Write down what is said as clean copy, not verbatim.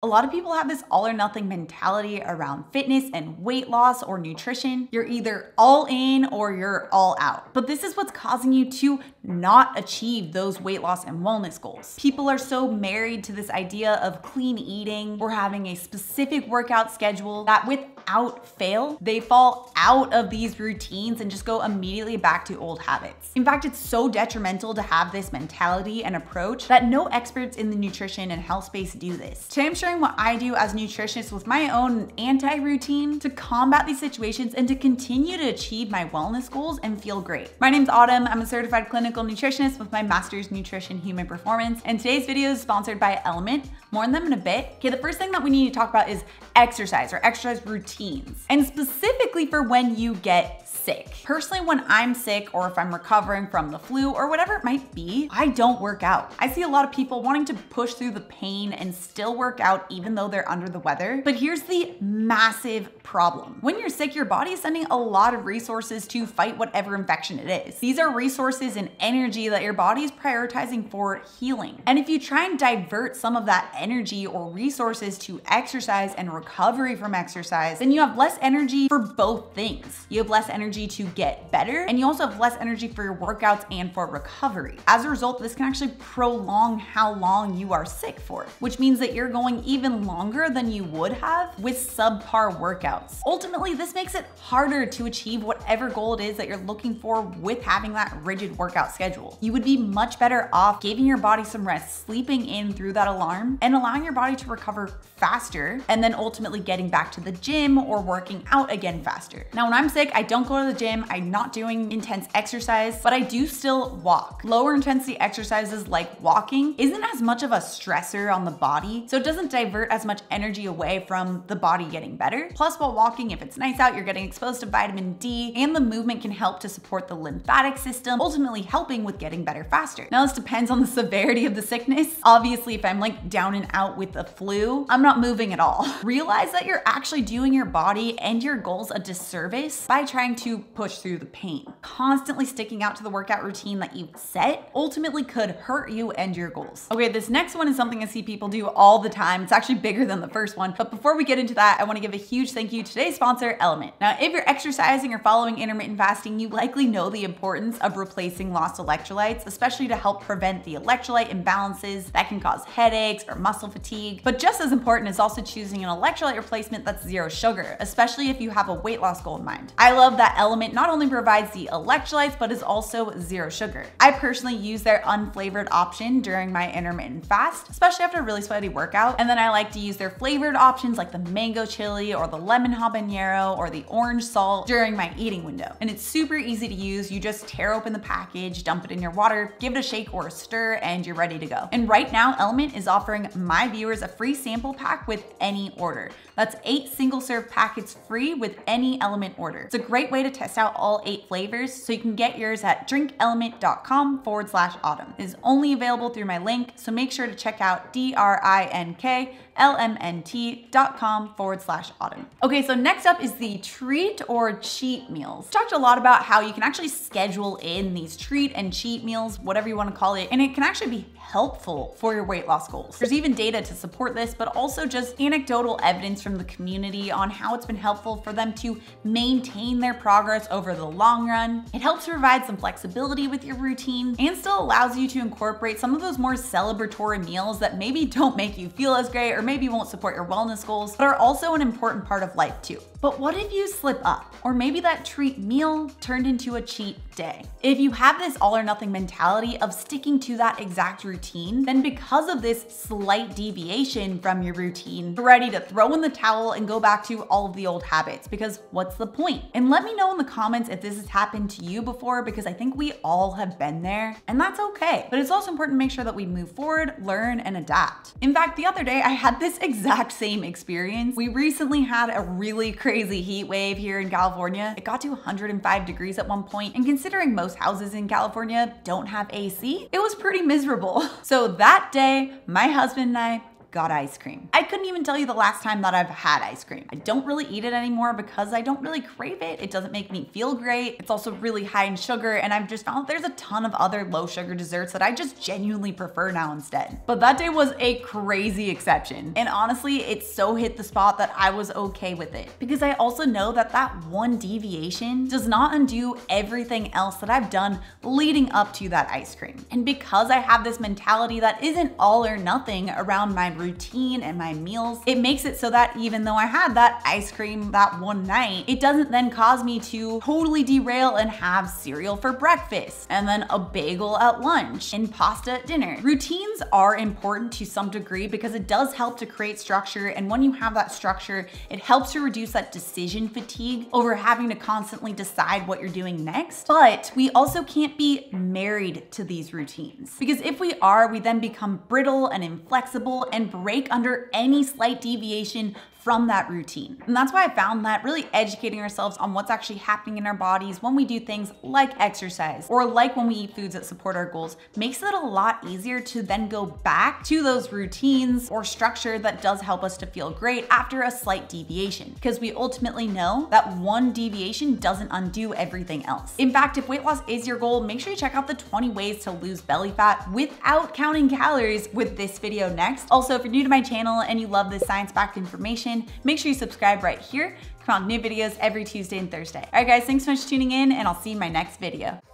A lot of people have this all or nothing mentality around fitness and weight loss or nutrition. You're either all in or you're all out. But this is what's causing you to not achieve those weight loss and wellness goals. People are so married to this idea of clean eating or having a specific workout schedule that without fail, they fall out of these routines and just go immediately back to old habits. In fact, it's so detrimental to have this mentality and approach that no experts in the nutrition and health space do this. Today, I'm sharing what I do as a nutritionist with my own anti-routine to combat these situations and to continue to achieve my wellness goals and feel great. My name's Autumn. I'm a certified clinical nutritionist with my master's nutrition human performance, and today's video is sponsored by Element. More on them in a bit. Okay, the first thing that we need to talk about is exercise or exercise routines, and specifically for when you get sick. Personally, when I'm sick or if I'm recovering from the flu or whatever it might be, I don't work out. I see a lot of people wanting to push through the pain and still work out even though they're under the weather. But here's the massive problem. When you're sick, your body is sending a lot of resources to fight whatever infection it is. These are resources and energy that your body is prioritizing for healing. And if you try and divert some of that energy or resources to exercise and recovery from exercise, then you have less energy for both things. You have less energy to get better, and you also have less energy for your workouts and for recovery. As a result, this can actually prolong how long you are sick for, which means that you're going even longer than you would have with subpar workouts. Ultimately, this makes it harder to achieve whatever goal it is that you're looking for with having that rigid workout schedule. You would be much better off giving your body some rest, sleeping in through that alarm, and allowing your body to recover faster, and then ultimately getting back to the gym or working out again faster. Now, when I'm sick, I don't go to the gym, I'm not doing intense exercise, but I do still walk. Lower intensity exercises like walking isn't as much of a stressor on the body, so it doesn't divert as much energy away from the body getting better. Plus, while walking, if it's nice out, you're getting exposed to vitamin D, and the movement can help to support the lymphatic system, ultimately helping with getting better faster. Now, this depends on the severity of the sickness. Obviously, if I'm like down and out with the flu, I'm not moving at all. Realize that you're actually doing your body and your goals a disservice by trying to push through the pain. Constantly sticking out to the workout routine that you've set ultimately could hurt you and your goals. Okay, this next one is something I see people do all the time. It's actually bigger than the first one, but before we get into that, I want to give a huge thank you to today's sponsor, Element. Now, if you're exercising or following intermittent fasting, you likely know the importance of replacing lost electrolytes, especially to help prevent the electrolyte imbalances that can cause headaches or muscle fatigue. But just as important is also choosing an electrolyte replacement that's zero sugar, especially if you have a weight loss goal in mind. I love that Element not only provides the electrolytes, but is also zero sugar. I personally use their unflavored option during my intermittent fast, especially after a really sweaty workout. And then I like to use their flavored options like the mango chili or the lemon habanero or the orange salt during my eating window. And it's super easy to use. You just tear open the package, dump it in your water, give it a shake or a stir, and you're ready to go. And right now, Element is offering my viewers a free sample pack with any order. That's 8 single-serve packets free with any Element order. It's a great way to test out all 8 flavors, so you can get yours at drinkelement.com/autumn. It is only available through my link, so make sure to check out drinklmnt.com/autumn. Okay, so next up is the treat or cheat meals. We talked a lot about how you can actually schedule in these treat and cheat meals, whatever you want to call it, and it can actually be helpful for your weight loss goals. There's even data to support this, but also just anecdotal evidence from the community on how it's been helpful for them to maintain their progress over the long run. It helps provide some flexibility with your routine and still allows you to incorporate some of those more celebratory meals that maybe don't make you feel as great or maybe won't support your wellness goals, but are also an important part of life too. But what if you slip up? Or maybe that treat meal turned into a cheat day? If you have this all or nothing mentality of sticking to that exact routine, then because of this slight deviation from your routine, you're ready to throw in the towel and go back to all of the old habits, because what's the point? And let me know in the comments if this has happened to you before, because I think we all have been there, and that's okay. But it's also important to make sure that we move forward, learn, and adapt. In fact, the other day I had this exact same experience. We recently had a really crazy heat wave here in California. It got to 105 degrees at one point, and considering most houses in California don't have AC, it was pretty miserable. So that day, my husband and I got ice cream. I couldn't even tell you the last time that I've had ice cream. I don't really eat it anymore because I don't really crave it. It doesn't make me feel great. It's also really high in sugar, and I've just found there's a ton of other low sugar desserts that I just genuinely prefer now instead. But that day was a crazy exception. And honestly, it so hit the spot that I was okay with it. Because I also know that that one deviation does not undo everything else that I've done leading up to that ice cream. And because I have this mentality that isn't all or nothing around my routine and my meals, it makes it so that even though I had that ice cream that one night, it doesn't then cause me to totally derail and have cereal for breakfast, and then a bagel at lunch, and pasta at dinner. Routines are important to some degree because it does help to create structure, and when you have that structure, it helps to reduce that decision fatigue over having to constantly decide what you're doing next. But we also can't be married to these routines, because if we are, we then become brittle and inflexible and break under any slight deviation from that routine. And that's why I found that really educating ourselves on what's actually happening in our bodies when we do things like exercise or like when we eat foods that support our goals makes it a lot easier to then go back to those routines or structure that does help us to feel great after a slight deviation, because we ultimately know that one deviation doesn't undo everything else. In fact, if weight loss is your goal, make sure you check out the 20 ways to lose belly fat without counting calories with this video next. Also, if you're new to my channel and you love this science-backed information, make sure you subscribe right here. Come on, new videos every Tuesday and Thursday. All right, guys, thanks so much for tuning in, and I'll see you in my next video.